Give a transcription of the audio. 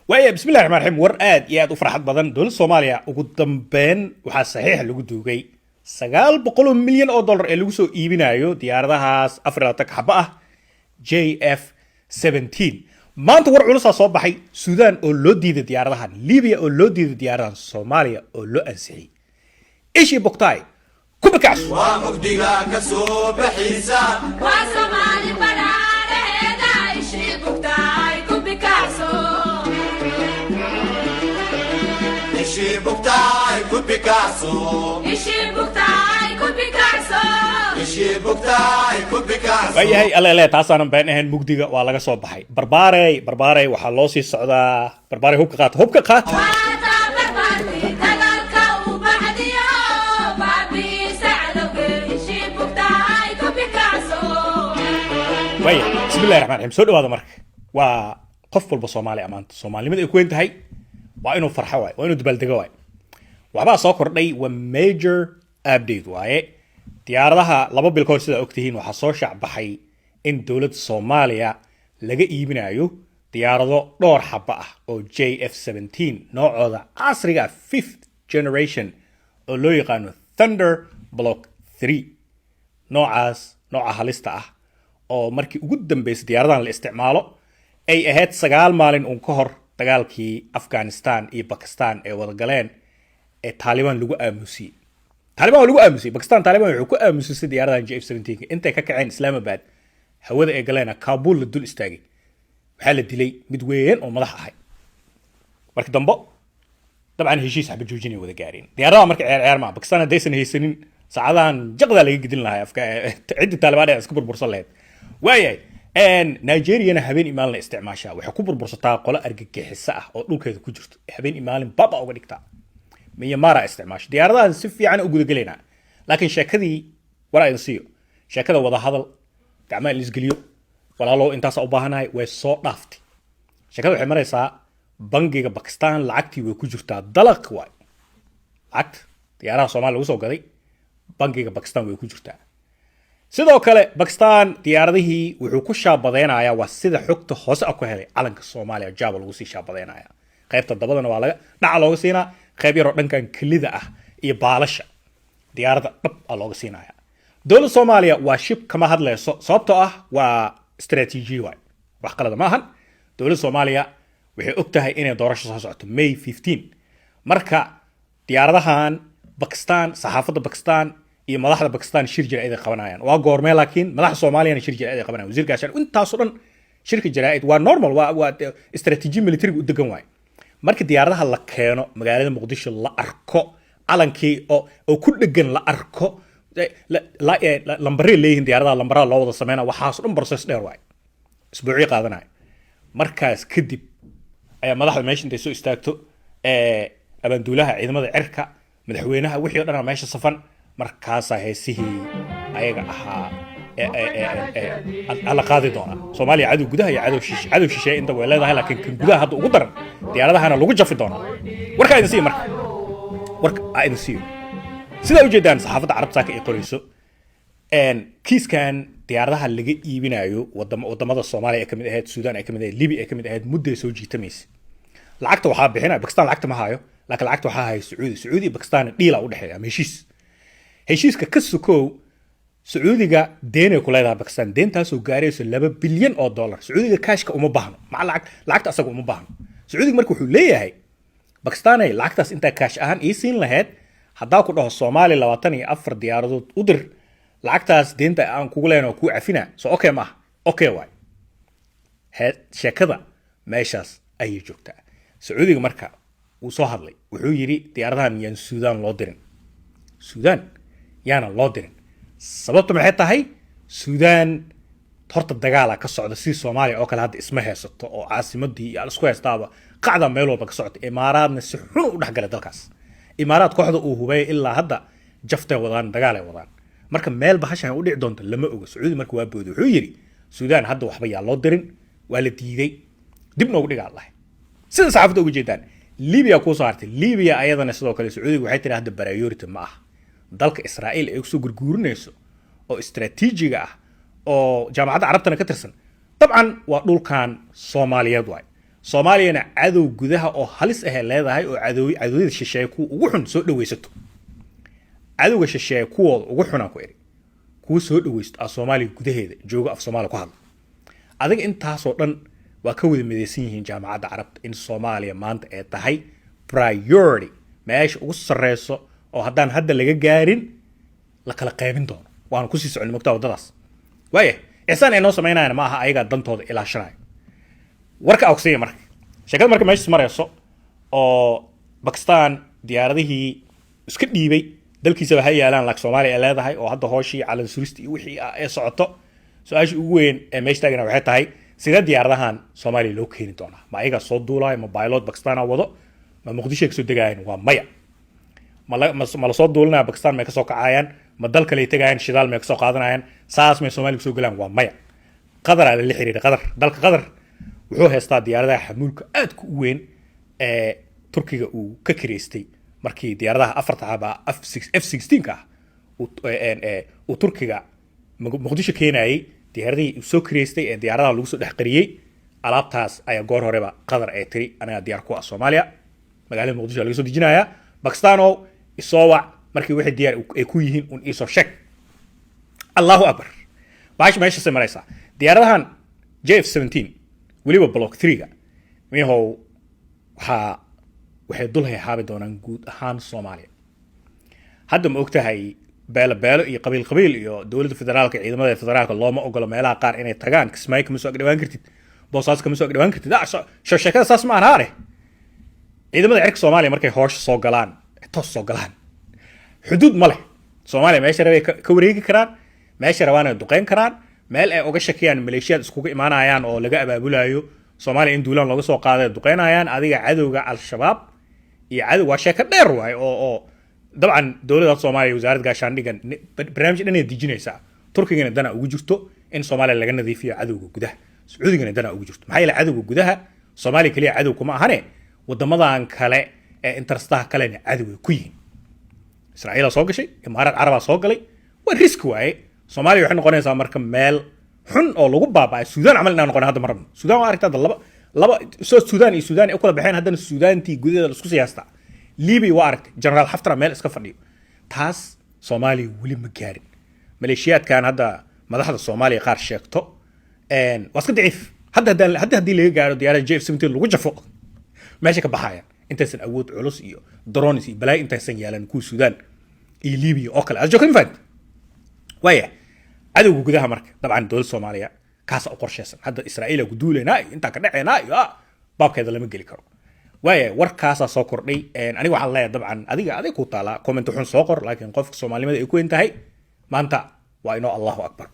وايه بسم الله الرحمن الرحيم ورقاد يا فرحت بدن دول الصوماليا ugu dambeyn waxa saxiix lagu duugay 900 milyan oo dollar ee lagu soo iibinayo diyaaradahaas afrika xaba ah JF17 maanta war culus soo baxay Suudaan oo loo diiday diyaaradahan Liibiya oo loo diiday diyaaradahan Soomaaliya oo loo ansixiyay ishi bogtay kubakaas waa mugdiga ka soo baxaysa waa Soomaali barareeda ishi bogtay kubakaas Ishibuktai ku Picasso wayahay alle taasaan baan ahayn mugdiga waa laga soo baxay barbaaray waxa loo sii socdaa barbaaray hubka qaat way bismillaahir rahmaanir rahiim soo dhawaada marka waa qof walba Soomaali amaanta Soomaalimada ay ku weyn tahay waa inuu farxo waa inuu dabaaldego waa waxba soo kordhay waa major update waaye diyaaradaha laba bil kahor sida ogtihiin waxa soo shacbaxay in dawladda Soomaaliya laga iibinayo diyaarado dhowr xaba ah oo JF17 noocooda casriga 5th generation oo loo yaqaan Thunder Block 3 nooca halista ah oo markii ugu dambeysay diyaaradahan la isticmaalo ay ahayd 9 maalin uun ka hor dagaalkii Afghanistan iyo Pakistan ee wada galeen ee Taliban lagu aamusiyay Pakistan Taliban wuxuu ku aamusiyay diyaaradahan JF17 intay ka kaceen Islamabad hawada ee galeen Kabul la dul istaagay waxa la dilay mid weyn oo madax ahay markii dambe dabcan heshiis xabad joojinay wada gaareen diyaaradaha markii ciyaar ma Pakistan hadaysan haysanin saacadahan jaqda laga gidin lahaa cid Taliban ay iska burbursan lahayd waayay Nigeria habeen imaan la isticmaashaa waxa ku burbursataa qolo argagixisa ah oo dhulkeeda ku jirto habeen imaalin baba uga dhigta Myanmar isticmaash diyaaradahan si fiican u gudagaleena laakiin sheekadii walaal siiyo sheekada wada hadal gacmaha la isgaliyo walaalo intaas u baahanahay way soo dhaaftay sheekada waxay maraysaa bangiga Pakistan lacagtii way ku jirtaa dalaq waay lacag diyaaradaha Soomaaliya lagu soo gaday bangiga Pakistan way ku jirtaa sidoo kale Pakistan diyaaradihii wuxuu ku shaabadeenayaa waa sida xogta hoose ku helay calanka Soomaaliya jaaba lagu sii shaabadeenayaa qaybta dabadana waa laga dhaca looga siinaa qayb yar oo dhankan kelida ah iyo baalasha diyaaradda dhab looga siinaya dawladda Soomaaliya waa shib kama hadlayso sababtoo ah waa istaraatiiji waay wax qalad ma ahan dawladda Soomaaliya waxay og tahay inay doorasho soo socoto May 15 marka diyaaradahan Pakistan saxaafadda Pakistan iyo madaxda Pakistan shir jiraa'id ay qabanayaan waa goormee laakiin madaxda Soomaaliya shir jiraa'id ay qabanayaan wasiirka gaashaan intaas oo dhan shirka jiraa'id waa normal waa istaraatiiji military u degan waay marka diyaaradaha la keeno magaalada Muqdisho la arko calankii oo ku dhagan la arko lambarada leeyihiin diyaaradaha lambarada loo wada sameeyna waxaas dhan process dheer waay isbuuci qaadanay markaas kadib ay madaxda meesha intay soo istaagto abaanduulaha ciidamada cirka madaxweynaha wixii oo dhan meesha safan markaas heesihii ayaga ahaa ala qaadi doona Soomaaliya cadow gudaha iyo cadow shisheeye inta way leedahay laakiin kan gudaha hadda ugu daran diyaaradahana lagu jafi doona warka idin sii marka warka idin sii sida u jeedaan saxaafadda carabta ka qorayso kiiskan diyaaradaha laga iibinayo wadamada Soomaaliya ee kamid ahayd Suudaan ee kamid ahayd Liibiya ee kamid ahayd muddo soo jiitamaysa lacagta waxa bixinaya Pakistan lacagta ma hayo laakiin lacagta waxa hayo Sacuudi iyo Pakistan dhiila u dhaxeeya heshiiska ka sukow Sacuudiga deena ku leedahay Pakistan deentaas oo gaarayso 2 bilyan oo dollar Sacuudiga kaashka uma baahno ma lacagta asaga uma baahno Sacuudiga markuu wuxuu leeyahay Pakistan ay lacagtaas inta kaash ahaan ii siin lahayd hadaa ku dhaho Soomaaliya 24 diyaaradood u dir lacagtaas deenta aan kugu leenahay ku cafina soo okay ma okay waay sheekada meeshaas ay joogtaa Sacuudiga marka uu soo hadlay wuxuu yiri diyaaradahan yaan Suudaan loo dirin Suudaan yaana loo dirin sababtu maxay tahay Suudaan horta dagaal ka socda si Soomaaliya oo kale hadda isma haysato oo caasimadii iyo isku haystaaba qacda meel walba ka socota Imaaraadna si xun u dhaxgalay dalkaas Imaaraad kooxda uu hubay ilaa hadda jaftay wadaan dagaal ay wadaan marka meel bahashan u dhici doonto lama oga Sacuudi marka waa boodo wuxuu yiri Suudaan hadda waxba yaa loo dirin waa la diiday dibna ugu dhigaa Allah sida saxaafadda ugu jeedaan Liibiya ku saartay Liibiya ayadana sidoo kale Sacuudi waxay tiraahdaa priority ma ah dalka Israa'iil ay soo gurguurinayso oo istaraatiijiga ah oo jaamacadda carabtana ka tirsan dabcan waa dhulkan Soomaaliyeed waay soomaaliyana cadow gudaha oo halis ah leedahay oo cadowda shisheeye ku ugu xun soo dhaweysato cadowga shisheeye kuwooda ugu xunaan ku eri kuwa soo dhaweysto ah soomaaliya gudaheeda jooga af soomaaliya ku hadla adiga intaasoo dhan waa ka wada midaysan yihiin jaamacadda carabta in soomaaliya maanta ay tahay priority meesha ugu sarreyso oo haddaan hadda laga gaarin la kala qaybin doono waana kusii socon mogtaa waddadaas waaya ixsaan ay noo samaynayaan ma aha ayagaa dantooda ilaashanayo warka awsiya marka sheekada marka meeshaas marayso oo Pakistan diyaaradihii iska dhiibay dalkiisa waxa yaalaan laak Soomaaliya ay leedahay oo hadda hooshii calan suristi iyo wixii ay socoto su'aasha ugu weyn ee meesha taagana waxay tahay sida diyaaradahan Soomaaliya loo keeni doonaa ma ayaga soo duulay ma pilot Pakistan wado ma Muqdisho ka soo degaayeen waa maya ma la soo duulinaa Pakistan ma ka soo kacayaan ma dalka lay tagayaan shidaal ma ka soo qaadanayaan saas ma Soomaaliya soo galaan waa maya qadar ala xiriir qadar dalka qadar wuxuu haystaa diyaaradaha xamuulka aad ku weyn ee Turkiga uu ka kireystay markii diyaaradaha afarta aba F16 ka uu Turkiga Muqdisho keenayay diyaaradii uu soo kireystay ee diyaaradaha lagu soo dhaxqariyay alaabtaas ayaa goor horeba qadar ay tiri anaga diyaar ku ah Soomaaliya magaalada Muqdisho laga soo dejinayaa Pakistan oo isoowac markii wixii diyaar ay ku yihiin un isoo sheeg Allahu akbar baash meesha samaraysa diyaaradahan JF17 waliba block 3 miyahow waxay dul hayhaabi doonaan guud ahaan Soomaaliya hadda ma ogtahay beelo iyo qabiil iyo dawladda federaalka ciidamada federaalka looma ogolo meelaha qaar inay tagaan kismaayo kama soo dhawaan kartid boosaas kama soo dhawaan kartid sheekada saas ma ahaare ciidamada cirka Soomaaliya markay hoosh soo galaan toos soo galaan xuduud ma leh Soomaaliya meesha rabay ka wareegi karaan meesha rabaan ay duqeyn karaan meel ay uga shakiyaan maleeshiyad iskugu imaanayaan oo laga abaabulayo Soomaaliya in duulaan looga soo qaaday duqeynayaan adiga cadowga al-shabaab iyo cadow waa sheeko dheer waay oo dabcan dawladda Soomaaliya wasaaradda gaashaandhigan barnaamij dhan ay dijinaysa Turkigana dana ugu jirto in Soomaaliya laga nadiifiyo cadowga gudaha Sacuudigana dana ugu jirto maxay la cadowga gudaha Soomaaliya kaliya cadow kuma ahane wadamadan kale ee interestaha kale cadow ku yihiin Israa'iil soo gashay Imaaraat Carab soo galay waa risk waaye Soomaaliya waxay noqonaysaa marka meel xun oo lagu baabay Suudaan amal inaan noqon hadda marna Suudaan waa aragtaa laba soo Suudaan iyo Suudaan ay kala baxeen haddana Suudaantii gudaheeda isku siyaasta Liibi waa aragtay General Haftar meel iska fadhiyo taas Soomaaliya wali ma gaarin maleeshiyaadkan hadda madaxda Soomaaliya qaar sheegto waa iska daciif hadda hadii laga gaaro diyaarada JF17 lagu jafo meesha ka baxayaan intaysan awood culus iyo drones iyo balaay intaysan yeelan ku Suudaan iyo Liibi oo kale ajoogin fad waya cadowga gudaha marka dabcan dawladda Soomaaliya kaas u qorsheysan hadda Israa'iil ku duuleynaa inta ka dhaceena iyo baabkeeda lama geli karo waya warkaas soo kordhay aniga waxaan leeyahay dabcan adiga ku taala comment xun soo qor laakiin qofka Soomaalida ay ku intahay maanta waa inoo Allahu akbar